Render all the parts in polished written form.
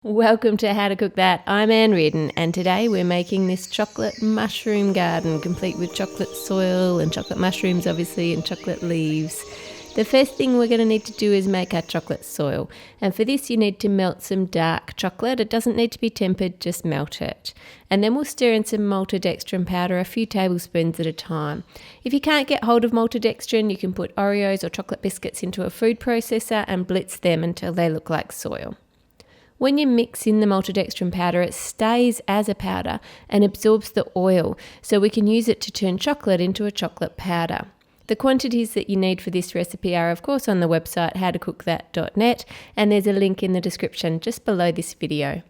Welcome to How to Cook That. I'm Reardon, and today we're making this chocolate mushroom garden complete with chocolate soil and chocolate mushrooms obviously and chocolate leaves. The first thing we're going to need to do is make our chocolate soil, and for this you need to melt some dark chocolate. It doesn't need to be tempered, just melt it. And then we'll stir in some maltodextrin powder, a few tablespoons at a time. If you can't get hold of maltodextrin, you can put Oreos or chocolate biscuits into a food processor and blitz them until they look like soil. When you mix in the maltodextrin powder, it stays as a powder and absorbs the oil, so we can use it to turn chocolate into a chocolate powder. The quantities that you need for this recipe are of course on the website howtocookthat.net, and there's a link in the description just below this video.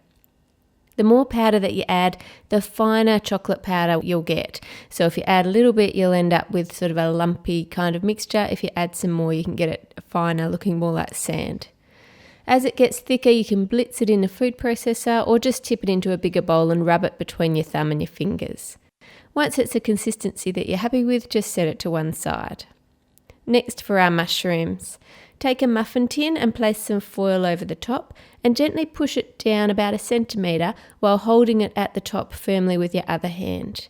The more powder that you add, the finer chocolate powder you'll get. So if you add a little bit, you'll end up with sort of a lumpy kind of mixture. If you add some more, you can get it finer, looking more like sand. As it gets thicker, you can blitz it in a food processor or just tip it into a bigger bowl and rub it between your thumb and your fingers. Once it's a consistency that you're happy with, just set it to one side. Next, for our mushrooms. Take a muffin tin and place some foil over the top and gently push it down about 1 centimetre while holding it at the top firmly with your other hand.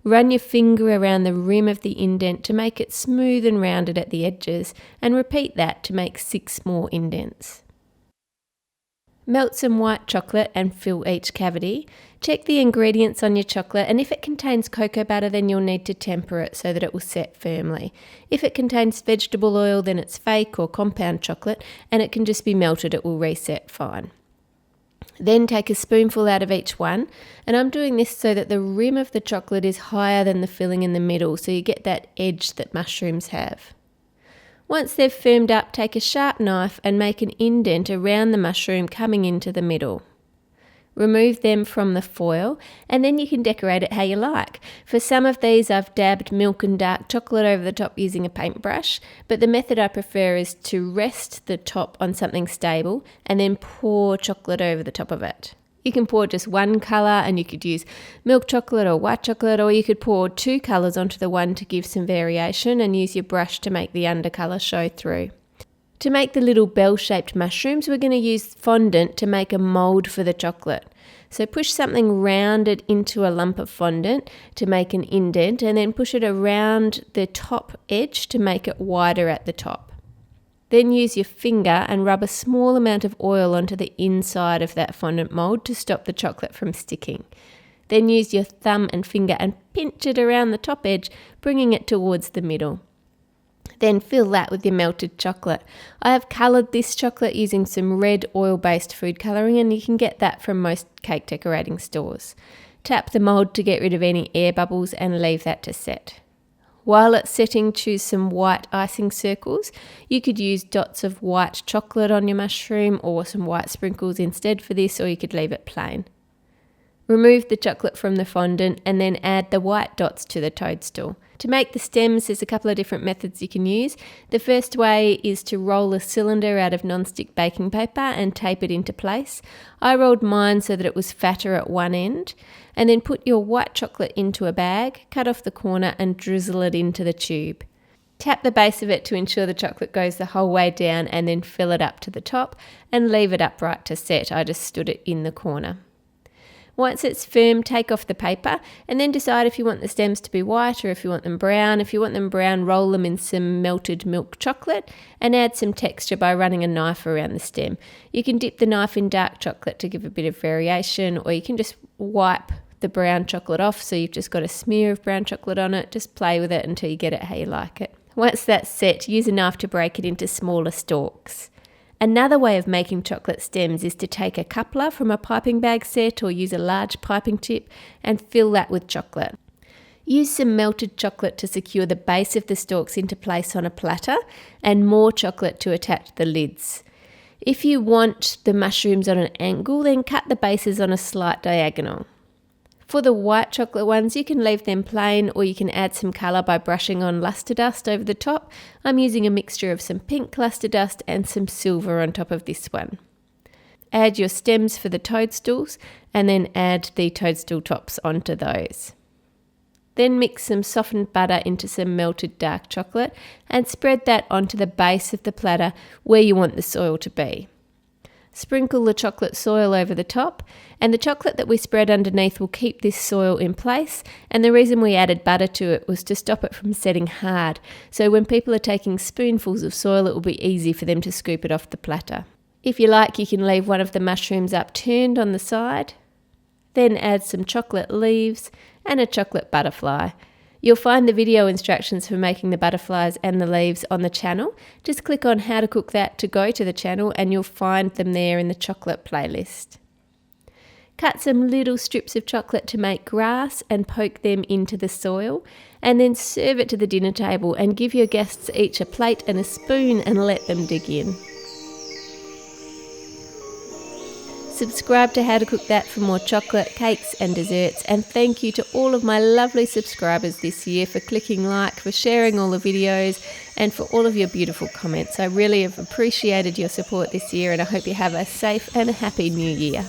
Run your finger around the rim of the indent to make it smooth and rounded at the edges, and repeat that to make 6 more indents. Melt some white chocolate and fill each cavity. Check the ingredients on your chocolate, and if it contains cocoa butter, then you'll need to temper it so that it will set firmly. If it contains vegetable oil, then it's fake or compound chocolate, and it can just be melted, it will reset fine. Then take a spoonful out of each one, and I'm doing this so that the rim of the chocolate is higher than the filling in the middle, so you get that edge that mushrooms have. Once they've firmed up, take a sharp knife and make an indent around the mushroom coming into the middle. Remove them from the foil, and then you can decorate it how you like. For some of these, I've dabbed milk and dark chocolate over the top using a paintbrush, but the method I prefer is to rest the top on something stable and then pour chocolate over the top of it. You can pour just one colour, and you could use milk chocolate or white chocolate, or you could pour 2 colours onto the one to give some variation and use your brush to make the undercolour show through. To make the little bell-shaped mushrooms, we're going to use fondant to make a mould for the chocolate. So push something rounded into a lump of fondant to make an indent, and then push it around the top edge to make it wider at the top. Then use your finger and rub a small amount of oil onto the inside of that fondant mould to stop the chocolate from sticking. Then use your thumb and finger and pinch it around the top edge, bringing it towards the middle. Then fill that with your melted chocolate. I have coloured this chocolate using some red oil-based food colouring, and you can get that from most cake decorating stores. Tap the mould to get rid of any air bubbles and leave that to set. While it's setting, choose some white icing circles. You could use dots of white chocolate on your mushroom or some white sprinkles instead for this, or you could leave it plain. Remove the chocolate from the fondant and then add the white dots to the toadstool. To make the stems, there's a couple of different methods you can use. The first way is to roll a cylinder out of non-stick baking paper and tape it into place. I rolled mine so that it was fatter at one end, and then put your white chocolate into a bag, cut off the corner and drizzle it into the tube. Tap the base of it to ensure the chocolate goes the whole way down, and then fill it up to the top and leave it upright to set. I just stood it in the corner. Once it's firm, take off the paper and then decide if you want the stems to be white or if you want them brown. If you want them brown, roll them in some melted milk chocolate and add some texture by running a knife around the stem. You can dip the knife in dark chocolate to give a bit of variation, or you can just wipe the brown chocolate off so you've just got a smear of brown chocolate on it. Just play with it until you get it how you like it. Once that's set, use a knife to break it into smaller stalks. Another way of making chocolate stems is to take a coupler from a piping bag set or use a large piping tip and fill that with chocolate. Use some melted chocolate to secure the base of the stalks into place on a platter and more chocolate to attach the lids. If you want the mushrooms on an angle, then cut the bases on a slight diagonal. For the white chocolate ones, you can leave them plain, or you can add some colour by brushing on luster dust over the top. I'm using a mixture of some pink luster dust and some silver on top of this one. Add your stems for the toadstools and then add the toadstool tops onto those. Then mix some softened butter into some melted dark chocolate and spread that onto the base of the platter where you want the soil to be. Sprinkle the chocolate soil over the top, and the chocolate that we spread underneath will keep this soil in place, and the reason we added butter to it was to stop it from setting hard, so when people are taking spoonfuls of soil it will be easy for them to scoop it off the platter. If you like, you can leave one of the mushrooms upturned on the side, then add some chocolate leaves and a chocolate butterfly. You'll find the video instructions for making the butterflies and the leaves on the channel. Just click on How to Cook That to go to the channel and you'll find them there in the chocolate playlist. Cut some little strips of chocolate to make grass and poke them into the soil, and then serve it to the dinner table and give your guests each a plate and a spoon and let them dig in. Subscribe to How to Cook That for more chocolate, cakes and desserts, and thank you to all of my lovely subscribers this year for clicking like, for sharing all the videos and for all of your beautiful comments. I really have appreciated your support this year and I hope you have a safe and a happy new year.